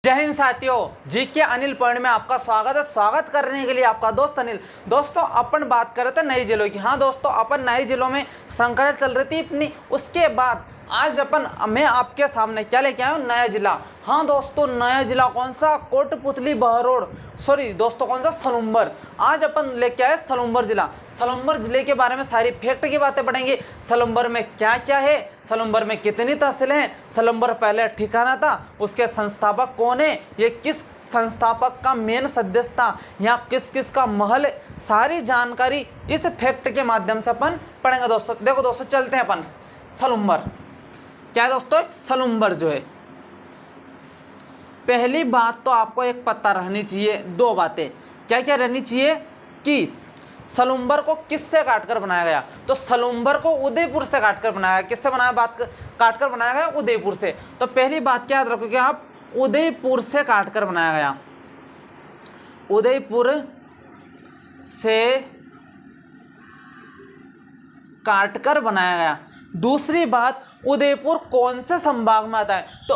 जय हिंद साथियों, GK Anil point में आपका स्वागत है। स्वागत करने के लिए आपका दोस्त अनिल। दोस्तों अपन बात कर रहे थे नई जिलों की। हाँ दोस्तों, अपन नई जिलों में संकट चल रही थी अपनी, उसके बाद आज मैं आपके सामने क्या लेके आया हूँ, नया जिला। हाँ दोस्तों, नया जिला कौन सा? कोटपुतली बहरोड, सॉरी दोस्तों कौन सा? सलुम्बर। आज अपन लेके आए सलुम्बर जिला। सलुम्बर जिले के बारे में सारी फैक्ट की बातें पढ़ेंगे। सलुम्बर में क्या क्या है, सलुम्बर में कितनी तहसीलें हैं, सलुम्बर पहले ठिकाना था, उसके संस्थापक कौन है, ये किस संस्थापक का मेन सदस्य था, यहाँ किस किस का महल, सारी जानकारी इस फैक्ट के माध्यम से अपन पढ़ेंगे दोस्तों। देखो दोस्तों, चलते हैं अपन सलुम्बर। क्या है दोस्तों? सलुम्बर जो है, पहली बात तो आपको एक पता रहनी चाहिए, दो बातें क्या क्या रहनी चाहिए कि सलुम्बर को किससे काटकर बनाया गया। तो सलुम्बर को उदयपुर से काटकर बनाया गया। किससे बनाया? काटकर बनाया गया उदयपुर से। तो पहली बात क्या याद रखोगे आप? उदयपुर से काटकर बनाया गया, उदयपुर से काटकर बनाया गया। दूसरी बात, उदयपुर कौन से संभाग में आता है? तो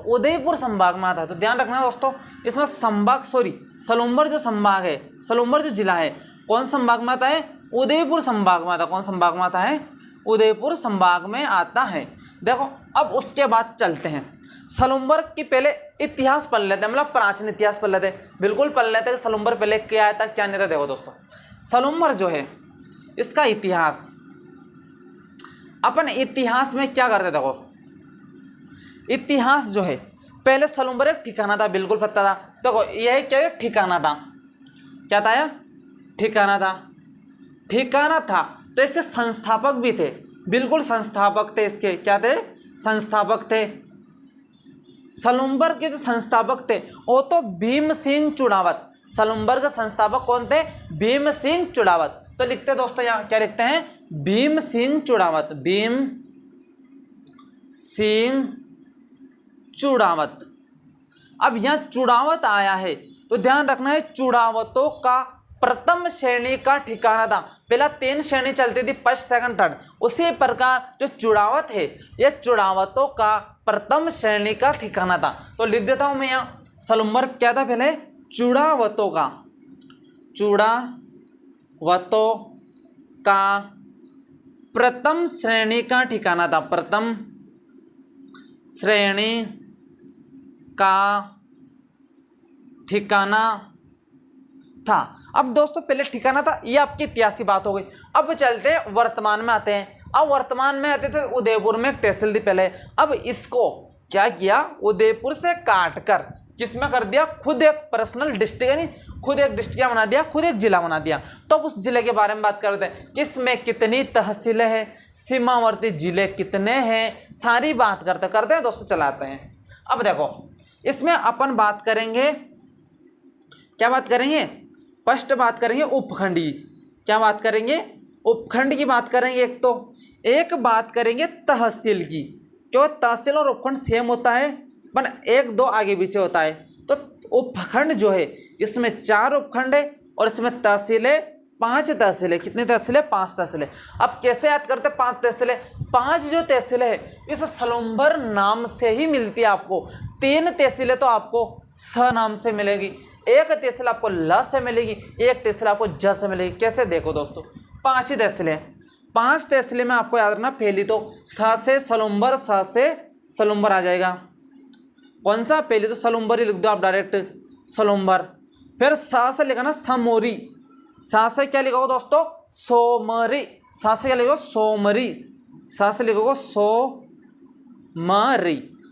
उदयपुर संभाग में आता है। तो ध्यान रखना दोस्तों, इसमें संभाग सलुम्बर जो संभाग है, सलुम्बर जो जिला है, कौन संभाग में आता है? उदयपुर संभाग में आता है। कौन संभाग में आता है? उदयपुर संभाग में आता है। देखो अब उसके बाद चलते हैं सलुम्बर की पहले इतिहास पढ़ लेते हैं, मतलब प्राचीन इतिहास पढ़ लेते हैं, बिल्कुल पढ़ लेते हैं सलुम्बर पहले क्या आया था क्या नहीं था। देखो दोस्तों, सलुम्बर जो है इसका इतिहास, अपन इतिहास में क्या करते? देखो इतिहास जो है, पहले सलुम्बर एक ठिकाना था, बिल्कुल पता था। देखो यह क्या ठिकाना था, क्या था यह? ठिकाना था। तो इसके संस्थापक भी थे, बिल्कुल संस्थापक थे इसके। क्या थे? संस्थापक थे। सलुम्बर के जो संस्थापक थे वो तो भीम सिंह चुड़ावत। सलुम्बर के संस्थापक कौन थे? भीम सिंह चुड़ावत। तो लिखते हैं दोस्तों, यहाँ क्या लिखते हैं? भीम सिंह चुड़ावत। भीम सिंह चुड़ावत। अब यहाँ चुड़ावत आया है तो ध्यान रखना है, चुड़ावतों का प्रथम श्रेणी का ठिकाना था। पहला 3 श्रेणी चलती थी, फर्स्ट सेकंड थर्ड। उसी प्रकार जो चुड़ावत है, यह चुड़ावतों का प्रथम श्रेणी का ठिकाना था। तो लिख देता हूं मैं यहाँ, सलुम्बर क्या था पहले? चुड़ावतों का प्रथम श्रेणी का ठिकाना था। प्रथम श्रेणी का ठिकाना था। अब दोस्तों पहले ठिकाना था, ये आपके इतिहास की बात हो गई। अब चलते हैं वर्तमान में आते हैं। अब वर्तमान में आते थे उदयपुर में एक तहसील थी पहले। अब इसको क्या किया? उदयपुर से काटकर किसमें कर दिया? खुद एक पर्सनल डिस्ट्रिक्ट, यानी खुद एक डिस्ट्रिक्ट बना दिया, खुद एक जिला बना दिया। तो उस जिले के बारे में बात करते हैं, किसमें कितनी तहसीलें हैं, सीमावर्ती जिले कितने हैं, सारी बात करते हैं दोस्तों। चलाते हैं। अब देखो इसमें अपन बात करेंगे, क्या बात करेंगे? फर्स्ट बात करेंगे उपखंडी। क्या बात करेंगे? उपखंड की बात करेंगे। एक बात करेंगे तहसील की। क्यों? तहसील और उपखंड सेम होता है, पर 1-2 आगे पीछे होता है। तो उपखंड जो है, इसमें 4 उपखंड है और इसमें तहसीलें 5 तहसीलें। कितनी तहसीलें? 5 तहसीलें। अब कैसे याद करते? 5 तहसीलें। 5 जो तहसीलें है इस सलुम्बर नाम से ही मिलती है आपको। 3 तहसीलें तो आपको स नाम से मिलेगी, 1 तहसील आपको ल से मिलेगी, 1 तहसील आपको ज से मिलेगी। कैसे? देखो दोस्तों, 5 ही तहसीलें। 5 तहसीलें में आपको याद रखना, पहली तो स से सलुम्बर, स से सलुम्बर आ जाएगा। कौन सा? पहले तो सलुम्बर ही लिख दो आप डायरेक्ट, सलुम्बर। फिर स से लिखा ना समोरी। स से क्या लिखोगे दोस्तों? सोमरी। स से क्या लिखोगे? सोमरी। स से लिखोगे सोमरी।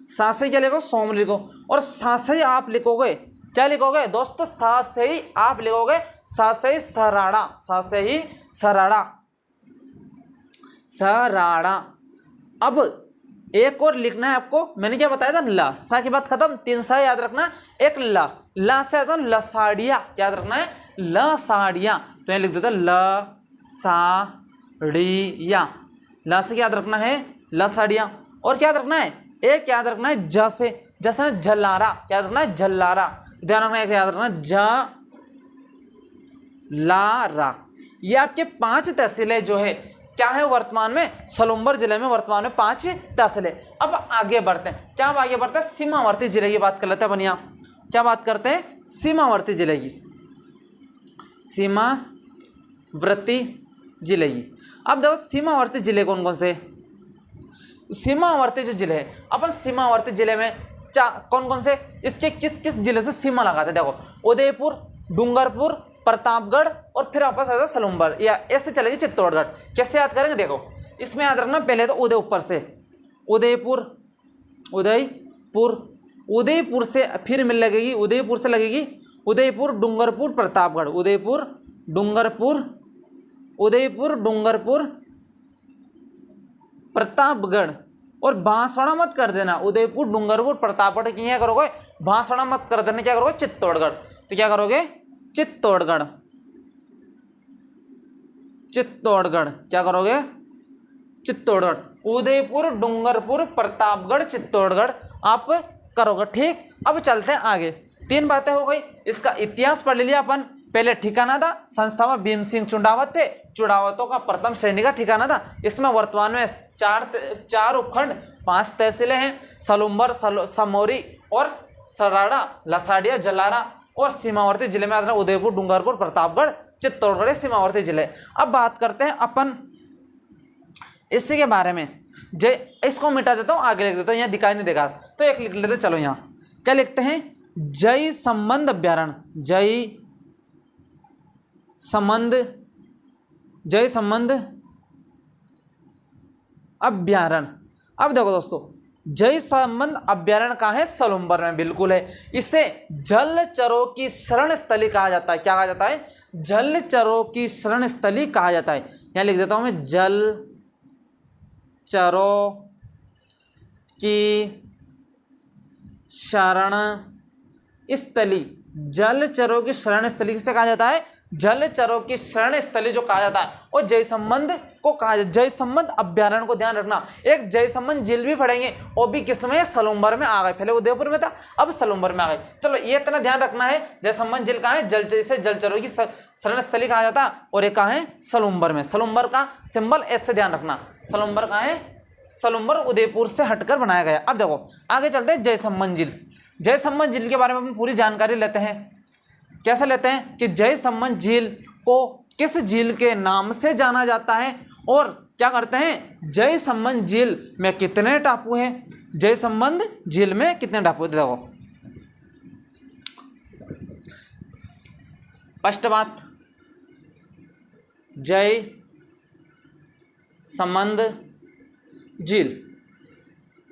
स से क्या लिखोगे? सोमरी लिखो। और स से आप लिखोगे, क्या लिखोगे दोस्तों? स से ही आप लिखोगे, स से ही सराड़ा। स से ही सराड़ा। अब एक और लिखना है आपको, मैंने क्या बताया था? ल। सा की बात खत्म, 3 सा याद रखना, एक ल। ल से आता है लसाड़िया। क्या याद रखना है? लसाड़िया। तो यहाँ लिख देता लसाड़िया। ल से क्या याद रखना है? लसाड़िया। और क्या याद रखना है? एक याद रखना है ज से, जैसे जलारा। क्या याद रखना है? जलारा। ध्यान रखना है, याद रखना जलारा। ये आपके 5 तहसीलें जो है क्या है वर्तमान में? सलुम्बर जिले में वर्तमान में 5 तहसीलें। अब आगे बढ़ते हैं, क्या आगे बढ़ते हैं, सीमावर्ती जिले की बात कर लेते हैं अपन यहाँ। क्या बात करते हैं, सीमावर्ती जिले की, सीमावर्ती जिले की। अब देखो सीमावर्ती जिले कौन कौन से, सीमावर्ती जो जिले हैं अपन सीमावर्ती जिले में कौन कौन से, इसके किस किस जिले से सीमा लगाते हैं, देखो उदयपुर, डूंगरपुर, प्रतापगढ़ और फिर वापस आता है सलूम्बर, या ऐसे चलेगी चित्तौड़गढ़। कैसे याद करेंगे, देखो इसमें याद रखना, पहले तो उदयपुर से, उदयपुर, उदयपुर से फिर मिल लगेगी, उदयपुर से लगेगी उदयपुर, डूंगरपुर, प्रतापगढ़, उदयपुर, डूंगरपुर, प्रतापगढ़, और बांसवाड़ा मत कर देना, उदयपुर, डूंगरपुर, प्रतापगढ़ की क्या करोगे, बांसवाड़ा मत कर देना, क्या करोगे, चित्तौड़गढ़। तो क्या करोगे, चित्तौड़गढ़, क्या करोगे, चित्तौड़गढ़, उदयपुर, डूंगरपुर, प्रतापगढ़, चित्तौड़गढ़ आप करोगे। ठीक, अब चलते हैं आगे। 3 बातें हो गई, इसका इतिहास पढ़ लिया अपन। पहले ठिकाना था, संस्थापक भीम सिंह चुंडावत थे, चुंडावतों का प्रथम श्रेणी का ठिकाना था। इसमें वर्तमान में 4 उपखंड, 5 तहसीलें हैं, सलूम्बर, समौरी और सराड़ा, लसाड़िया, जलारा, और सीमावर्ती जिले में आते हैं उदयपुर, डूंगरपुर, प्रतापगढ़, चित्तौड़गढ़ सीमावर्ती जिले। अब बात करते हैं अपन इसी के बारे में। इसको मिटा देता हूँ, आगे लिख देता हूँ, यहाँ दिखाई नहीं देगा तो एक लिख लेते। चलो यहाँ क्या लिखते हैं, जय संबंध अभ्यारण्य, जय संबंध अभ्यारण्य। अब देखो दोस्तों, जय संबंध अभ्यारण्य कहाँ है, सलूम्बर में, बिल्कुल है। इसे जलचरों की शरण स्थली कहा जाता है। क्या कहा जाता है, जलचरों की शरण स्थली कहा जाता है। यहाँ लिख देता हूं मैं, जलचरों की शरण स्थली, जलचरों की शरण स्थली किसे कहा जाता है, जलचरों की शरण स्थली जो कहा जाता है, और जय संबंध को कहा जाता है, जय संबंध अभ्यारण्य को ध्यान रखना। एक जय संबंध झील भी पढ़ेंगे, और भी किसमें, सलूम्बर में आ गए, पहले उदयपुर में था अब सलूम्बर में आ गए। चलो ये इतना ध्यान रखना है, जय संबंध झील कहाँ है, जैसे जलचरों की शरण स्थली कहा जाता है, और ये कहाँ है, सलूम्बर में। सलूम्बर का सिंबल ऐसे ध्यान रखना, सलूम्बर कहाँ है, सलूम्बर उदयपुर से हटकर बनाया गया। अब देखो आगे चलते हैं, जय संबंध झील। जय संबंध झील के बारे में हम पूरी जानकारी लेते हैं। कैसे लेते हैं कि जय संबंध झील को किस झील के नाम से जाना जाता है, और क्या करते हैं, जय संबंध झील में कितने टापू हैं, जय संबंध झील में कितने टापू हैं। देखो फर्स्ट बात, जय संबंध झील,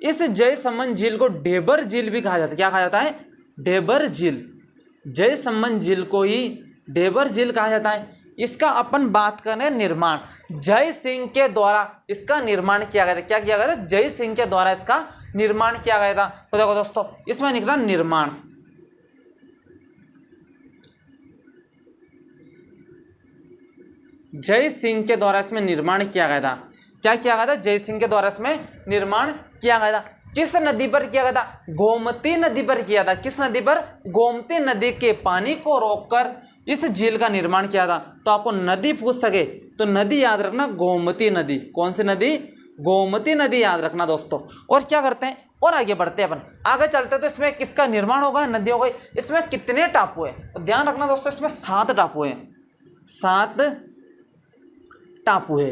इस जय संबंध झील को ढेबर झील भी कहा जाता है। क्या कहा जाता है, ढेबर झील। जय संबंध झील को ही ढेबर झील कहा जाता है। इसका अपन बात करें निर्माण, जय सिंह के द्वारा इसका निर्माण किया गया था। क्या किया गया था, जय सिंह के द्वारा इसका निर्माण किया गया था। तो देखो दोस्तों, इसमें निकला निर्माण, जय सिंह के द्वारा इसमें निर्माण किया गया था। क्या किया गया था, जय सिंह के द्वारा इसमें निर्माण किया गया था। किस नदी पर किया गया था, गोमती नदी पर किया था। किस नदी पर, गोमती नदी के पानी को रोककर इस झील का निर्माण किया था। तो आपको नदी पूछ सके तो नदी याद रखना, गोमती नदी। कौन सी नदी, गोमती नदी याद रखना दोस्तों। और क्या करते हैं, और आगे बढ़ते हैं अपन, आगे चलते हैं। तो इसमें किसका निर्माण होगा, नदी हो गई। इसमें कितने टापू है, तो ध्यान रखना दोस्तों, इसमें 7 टापू हैं, 7 टापू है।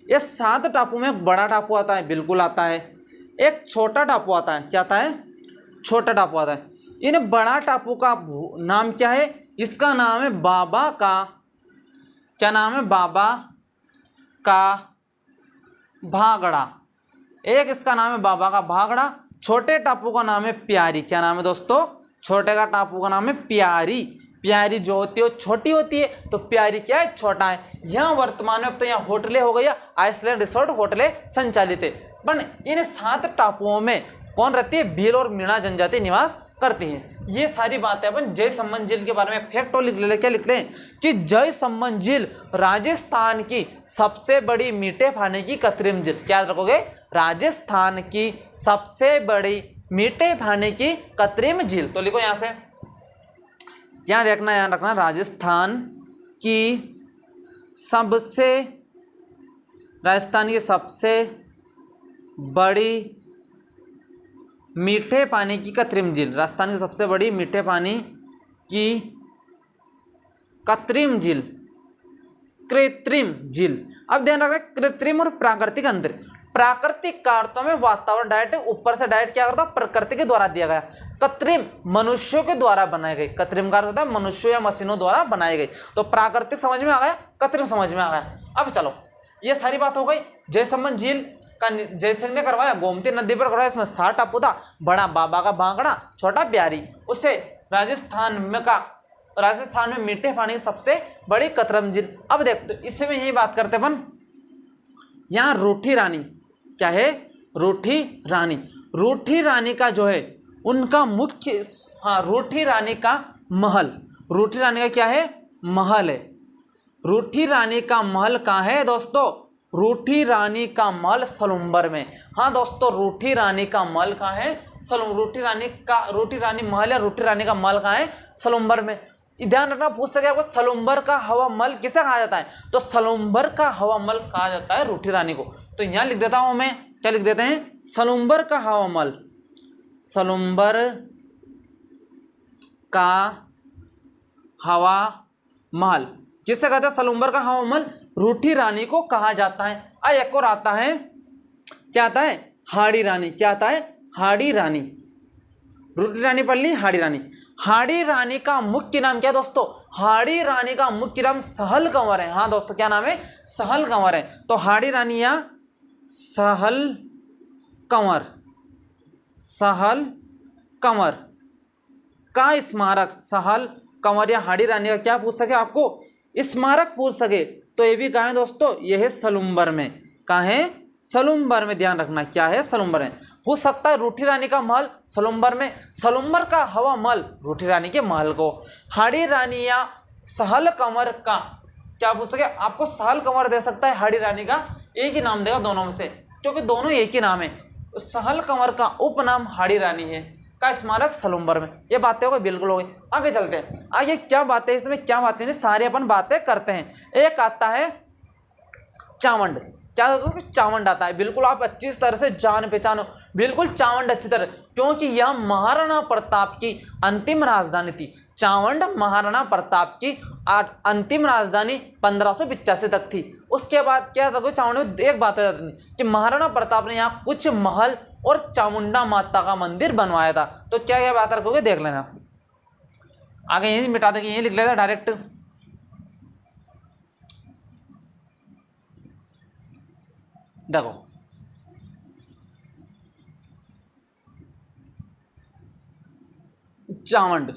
ये 7 टापू में एक बड़ा टापू आता है, बिल्कुल आता है, एक छोटा टापू आता है। क्या आता है, छोटा टापू आता है। इन बड़ा टापू का नाम क्या है, इसका नाम है बाबा का, क्या नाम है, बाबा का भागड़ा। एक इसका नाम है बाबा का भागड़ा। छोटे टापू का नाम है प्यारी। क्या नाम है दोस्तों, छोटे का टापू का नाम है प्यारी। प्यारी जो होती है वो छोटी होती है, तो प्यारी क्या है, छोटा है। यहाँ वर्तमान में अब तो यहाँ होटलें हो गई, आइसलैंड रिसोर्ट होटलें संचालित है। पर इन 7 टापुओं में कौन रहती है, भील और मीणा जनजाति निवास करती है। ये सारी बातें अपन जय संबंध झील के बारे में फैक्ट और लिख ले। क्या लिखते हैं कि जय संबंध झील राजस्थान की सबसे बड़ी मीठे पानी की कृत्रिम झील। क्या रखोगे, राजस्थान की सबसे बड़ी मीठे पानी की कृत्रिम झील। तो लिखो यहाँ से, यहाँ रखना राजस्थान की सबसे बड़ी मीठे पानी की कृत्रिम झील, राजस्थान की सबसे बड़ी मीठे पानी की कृत्रिम झील, कृत्रिम झील। अब ध्यान रखना कृत्रिम और प्राकृतिक अंतर। प्राकृतिक कारकों में वातावरण डायरेक्ट ऊपर से डायरेक्ट क्या करता, प्रकृति के द्वारा दिया गया। कृत्रिम मनुष्यों के द्वारा बनाए गए। कृत्रिम कारक होता है मनुष्यों या मशीनों द्वारा बनाए गए। तो प्राकृतिक समझ में आ गया, कृत्रिम समझ में आ गया। अब चलो ये सारी बात हो गई। जयसमंद झील का जयसिंह ने करवाया, गोमती नदी पर करवाया। इसमें 7 टापू था, बड़ा बाबा का बांकड़ा, छोटा प्यारी। उससे राजस्थान में मीठे पानी की सबसे बड़ी कृत्रिम झील। अब देखो इससे में यही बात करते अपन, यहाँ रूठी रानी क्या है, रूठी रानी। रूठी रानी का जो है उनका मुख्य, हाँ रूठी रानी का महल, रूठी रानी का क्या है, महल है। रूठी रानी का महल कहाँ है दोस्तों, रूठी रानी का महल सलुम्बर में। हाँ दोस्तों रूठी रानी का महल कहाँ है, रूठी रानी महल या रूठी रानी का महल कहाँ है, सलुम्बर में। ध्यान रखना, पूछ सके आपको सलुम्बर का हवा महल किसे कहा जाता है, तो सलुम्बर का हवा महल कहा जाता है रूठी रानी को। तो यहाँ लिख देता हूं मैं, क्या लिख देते हैं, सलुम्बर का हवा महल, सलुम्बर का हवा महल किसे कहते हैं, सलुम्बर का हवा महल रूठी रानी को कहा जाता है। एक और आता है, क्या आता है, हाड़ी रानी। क्या आता है, हाड़ी रानी। रूठी रानी पढ़ ली, हाड़ी रानी। हाड़ी रानी का मुख्य नाम क्या है दोस्तों, हाड़ी रानी का मुख्य नाम सहल कंवर है। हाँ दोस्तों क्या नाम है, सहल कंवर है। तो हाड़ी रानी या सहल कंवर, सहल कंवर का स्मारक, सहल कंवर या हाड़ी रानी का क्या पूछ सके आपको, स्मारक पूछ सके तो ये भी कहाँ है दोस्तों, यह है सलुम्बर में। कहाँ है, सलुम्बर में। ध्यान रखना क्या है, सलुम्बर में। पूछ सकता है रूठी रानी का महल सलुम्बर में, सलुम्बर का हवा महल रूठी रानी के महल को। हाड़ी रानी या सहल कंवर का क्या पूछ सके आपको, सहल कंवर दे सकता है, हाड़ी रानी का एक ही नाम देगा दोनों में से, क्योंकि दोनों एक ही नाम है। सहल कंवर का उपनाम हाड़ी रानी है, का स्मारक सलुम्बर में। ये बातें हो गई, बिल्कुल हो गई। आगे चलते हैं, आगे क्या बातें इसमें, क्या बातें सारी अपन बातें करते हैं। एक आता है चावंड। क्या दोस्तों, चावंड आता है, बिल्कुल आप अच्छी तरह से जान पहचानो, बिल्कुल चावंड अच्छी तरह, क्योंकि यह महाराणा प्रताप की अंतिम राजधानी थी। चावंड महाराणा प्रताप की अंतिम राजधानी 1585 तक थी। उसके बाद क्या था, चावंड में एक बात हो जाती थी कि महाराणा प्रताप ने यहाँ कुछ महल और चामुंडा माता का मंदिर बनवाया था। तो क्या क्या बात रखोगे देख लेना, आगे यही मिटा देंगे, यही लिख लेना डायरेक्ट। देखो चावंड,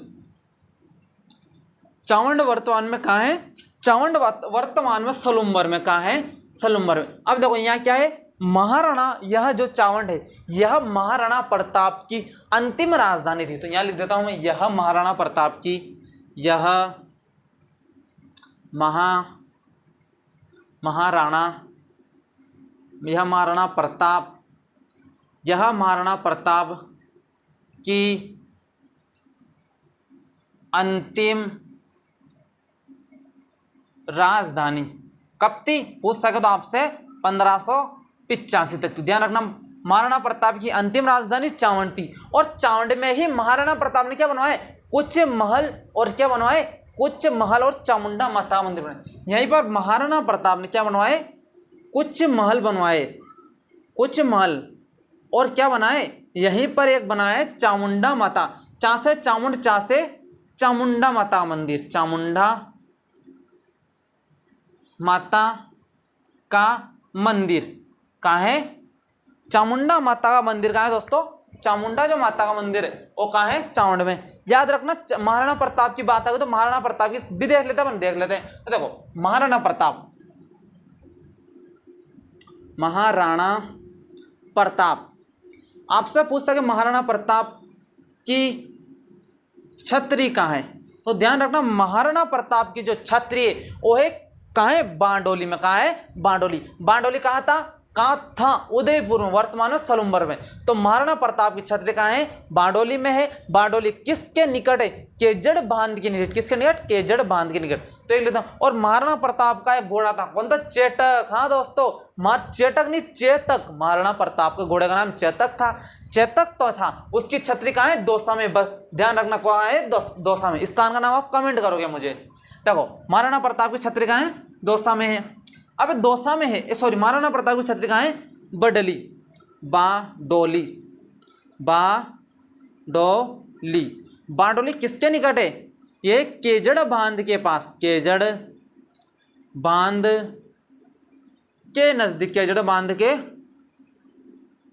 चावंड वर्तमान में कहाँ है, चावंड वर्तमान में सलुम्बर में। कहाँ है, सलुम्बर में। अब देखो यहाँ क्या है, महाराणा, यह जो चावंड है यह महाराणा प्रताप की अंतिम राजधानी थी। तो यहाँ लिख देता हूं मैं, यह महाराणा प्रताप की, यह महाराणा प्रताप की अंतिम राजधानी कब थी, पूछ सके तो आपसे 1585 तक थी। ध्यान रखना, महाराणा प्रताप की अंतिम राजधानी चावंड थी, और चावंड में ही महाराणा प्रताप ने क्या बनवाए, कुछ महल, और क्या बनवाए, कुछ महल और चामुंडा माता मंदिर बनाए। यहीं पर महाराणा प्रताप ने क्या बनवाए, कुछ महल बनवाए, कुछ महल और क्या बनाए, यहीं पर एक बनाए चामुंडा माता, चा से चामुंड, चा से चामुंडा माता मंदिर, चामुंडा माता का मंदिर। कहाँ है, चामुंडा माता का मंदिर कहाँ है दोस्तों, चामुंडा जो माता का मंदिर है वो कहाँ है, चावंड में। याद रखना, महाराणा प्रताप की बात आएगी तो महाराणा प्रताप की भी देख लेते हैं, देख लेते हैं। तो देखो महाराणा प्रताप आपसे पूछ सके महाराणा प्रताप की छतरी कहाँ है, तो ध्यान रखना महाराणा प्रताप की जो छतरी है वो है कहाँ है, बारडोली में। कहाँ है, बारडोली। बारडोली कहाँ था, उदयपुर में, वर्तमान में सलुम्बर में। तो महाराणा प्रताप की छतरी कहाँ है, बारडोली में है। बारडोली किसके निकट है, केजड़ बांध के निकट। किसके निकट, केजड़ बांध के निकट। तो एक लेता हूं। और महाराणा प्रताप का एक घोड़ा था, कौन था, चेतक। हाँ दोस्तों, चेतक नहीं, चेतक। महाराणा प्रताप के घोड़े का नाम चेतक था। चेतक तो था, उसकी छतरी कहाँ है, दौसा में। ध्यान रखना कहाँ है, दौसा में। स्थान का नाम आप कमेंट करोगे मुझे। देखो महाराणा प्रताप की छतरी कहाँ है, दौसा में है। अब दौसा में है, सॉरी, महाराणा प्रताप की छतरी कहाँ है, बडली, बाडोली, बाडोली। बाडोली किसके निकट है, ये केजड़ बांध के पास, केजड़ बांध के नजदीक, केजड़ बांध के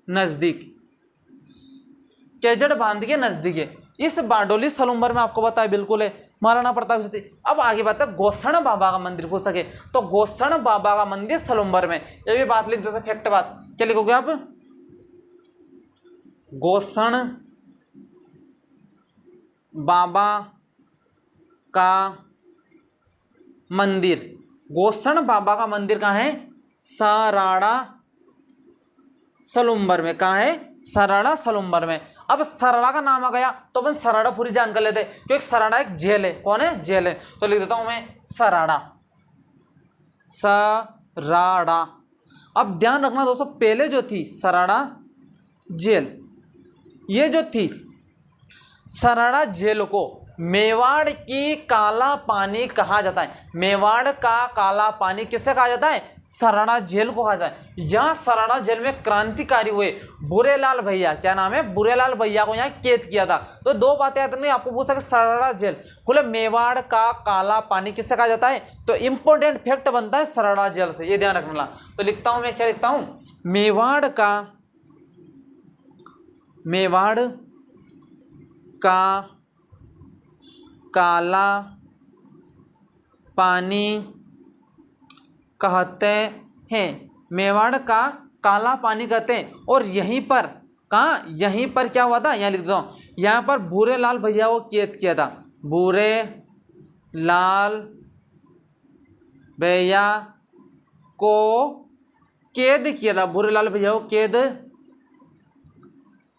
नजदीक, केजड़ बांध के नजदीक है। इस बारडोली सलूम्बर में आपको पता है बिल्कुल है महाराणा प्रताप स्थिति। अब आगे बात है गोसण बाबा का मंदिर पूछ सके तो गोसण बाबा का मंदिर सलूम्बर में। ये भी बात लिख देते, फैक्ट बात। क्या लिखोगे आप, गोसण बाबा का मंदिर। गोसण बाबा का मंदिर कहाँ है, सराड़ा सलूम्बर में। कहाँ है, सराड़ा सलूम्बर में। अब सराड़ा का नाम आ गया तो अपन सराड़ा पूरी जान कर लेते हैं, क्योंकि सराड़ा एक जेल है। कौन है, जेल है। तो लिख देता हूं मैं सराड़ा, सराड़ा। अब ध्यान रखना दोस्तों, पहले जो थी सराड़ा जेल, ये जो थी सराड़ा जेल को मेवाड़ की काला पानी कहा जाता है। मेवाड़ का काला पानी किसे कहा जाता है, सराड़ा जेल को कहा जाता है। यहाँ सराड़ा जेल में क्रांतिकारी हुए बुरेलाल भैया, क्या नाम है, बुरेलाल भैया को यहाँ कैद किया था। तो दो बातें आती नहीं, आपको पूछा कि सराड़ा जेल खुले मेवाड़ का काला पानी किसे कहा जाता है, तो इंपॉर्टेंट फैक्ट बनता है सराड़ा जेल से, ये ध्यान रखना। तो लिखता हूं मैं, क्या लिखता हूं, मेवाड़ का काला पानी कहते हैं, मेवाड़ का काला पानी कहते हैं। और यहीं पर कहाँ, यहीं पर क्या हुआ था, यहाँ लिख देता हूँ, यहाँ पर बुरेलाल भैया को कैद किया था। बुरेलाल भैया को कैद किया था, बुरेलाल भैया को कैद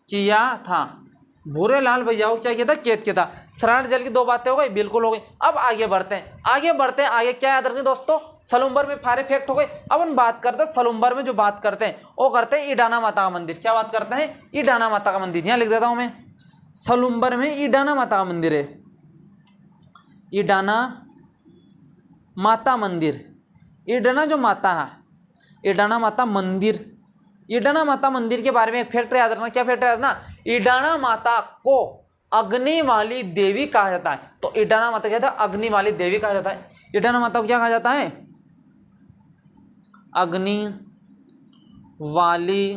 किया था, बुरेलाल भैया को क्या किया था, कैद किया था। सराड़ा जेल की दो बातें हो गई, बिल्कुल हो गई। अब आगे बढ़ते हैं, आगे क्या याद रखें दोस्तों, सलूम्बर में फारे फैक्ट हो गए। अब हम बात करते हैं सलूम्बर में जो बात करते हैं वो करते हैं ईडाना माता का मंदिर। क्या बात करते हैं, ईडाना माता का मंदिर। यहाँ लिख देता हूं मैं, सलूम्बर में ईडाना माता का मंदिर है, ईडाना माता मंदिर। ईडाना जो माता है, ईडाना माता मंदिर, ईडाना माता मंदिर के बारे में एक फैक्ट याद रखना। क्या फैक्ट याद रखना, ईडाना माता को अग्नि वाली देवी कहा जाता है। तो ईडाना माता क्या था, अग्नि वाली देवी कहा जाता है। ईडाना माता को क्या कहा जाता है, अग्नि वाली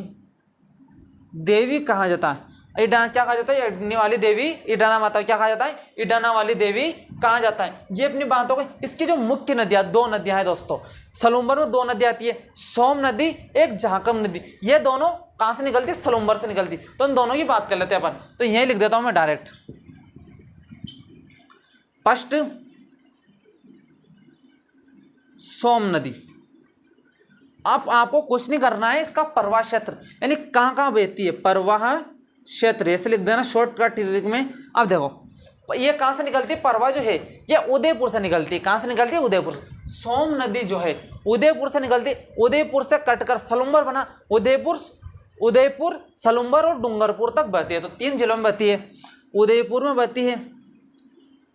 देवी कहा जाता है। ईडाना क्या कहा जाता है, अग्नि वाली देवी, ईडाना माता को क्या कहा जाता है, ईडाना वाली देवी कहा जाता है। ये अपनी बात हो गई। इसकी जो मुख्य नदियां, दो नदियां हैं दोस्तों, सलूम्बर में दो नदियां आती है, सोम नदी, एक झाकम नदी। ये दोनों कहां से निकलती है, सलूम्बर से निकलती। तो इन दोनों की बात कर लेते हैं अपन। तो यही लिख देता हूं मैं डायरेक्ट, फर्स्ट सोम नदी। अब आपको कुछ नहीं करना है, इसका प्रवाह क्षेत्र यानी कहां कहां बहती है, प्रवाह क्षेत्र ऐसे लिख देना शॉर्टकट में। अब देखो ये कहां से निकलती है, परवा जो है ये उदयपुर से निकलती है। कहां से निकलती है, उदयपुर। सोम नदी जो है उदयपुर से निकलती है, उदयपुर से कटकर सलूम्बर बना, उदयपुर सलूम्बर और डूंगरपुर तक बहती है। तो 3 जिलों में बहती है, उदयपुर में बहती है,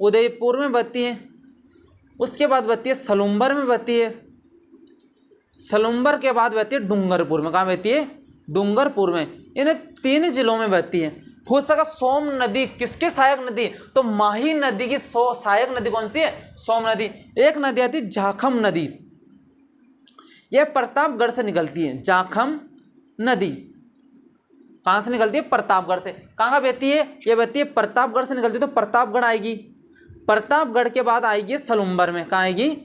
उदयपुर में बहती है, उसके बाद बहती है सलूम्बर में बहती है, सलूम्बर के बाद बहती है डूंगरपुर में। कहाँ बहती है, डूंगरपुर में। इन्हें 3 जिलों में बहती है। पूछ सका सोम नदी किसकी सहायक नदी, तो माही नदी की सहायक नदी कौन सी है, सोम नदी। एक नदी आती है जाखम नदी, यह प्रतापगढ़ से निकलती है। जाखम नदी कहां से निकलती है, प्रतापगढ़ से। कहां बहती है, यह बहती है प्रतापगढ़ से निकलती है। तो प्रतापगढ़ आएगी, प्रतापगढ़ के बाद आएगी सलूम्बर में। कहां आएगी,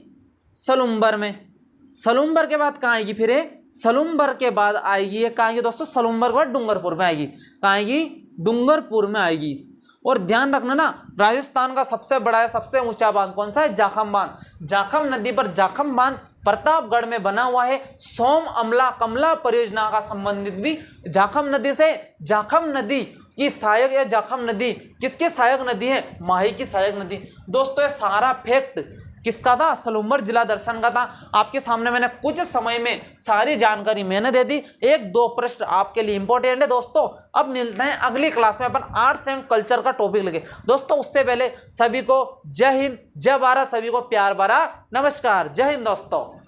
सलूम्बर में। सलूम्बर के बाद कहां आएगी, फिर सलूम्बर के बाद आएगी, कहां आएगी दोस्तों, सलूम्बर के बाद डूंगरपुर में आएगी। कहां आएगी, डूंगरपुर में आएगी। और ध्यान रखना ना, राजस्थान का सबसे बड़ा है, सबसे ऊंचा बांध कौन सा है, जाखम बांध। जाखम नदी पर जाखम बांध प्रतापगढ़ में बना हुआ है। सोम अमला कमला परियोजना का संबंधित भी जाखम नदी से। जाखम नदी की सहायक या जाखम नदी किसके सहायक नदी है, माही की सहायक नदी। दोस्तों ये सारा फैक्ट किसका था? सलूम्बर जिला दर्शन का था। आपके सामने मैंने कुछ समय में सारी जानकारी मैंने दे दी। एक दो प्रश्न आपके लिए इंपॉर्टेंट है दोस्तों। अब मिलते हैं अगली क्लास में, अपन आर्ट्स एंड कल्चर का टॉपिक लेके दोस्तों। उससे पहले सभी को जय हिंद, जय भारत, सभी को प्यार भरा नमस्कार। जय हिंद दोस्तों।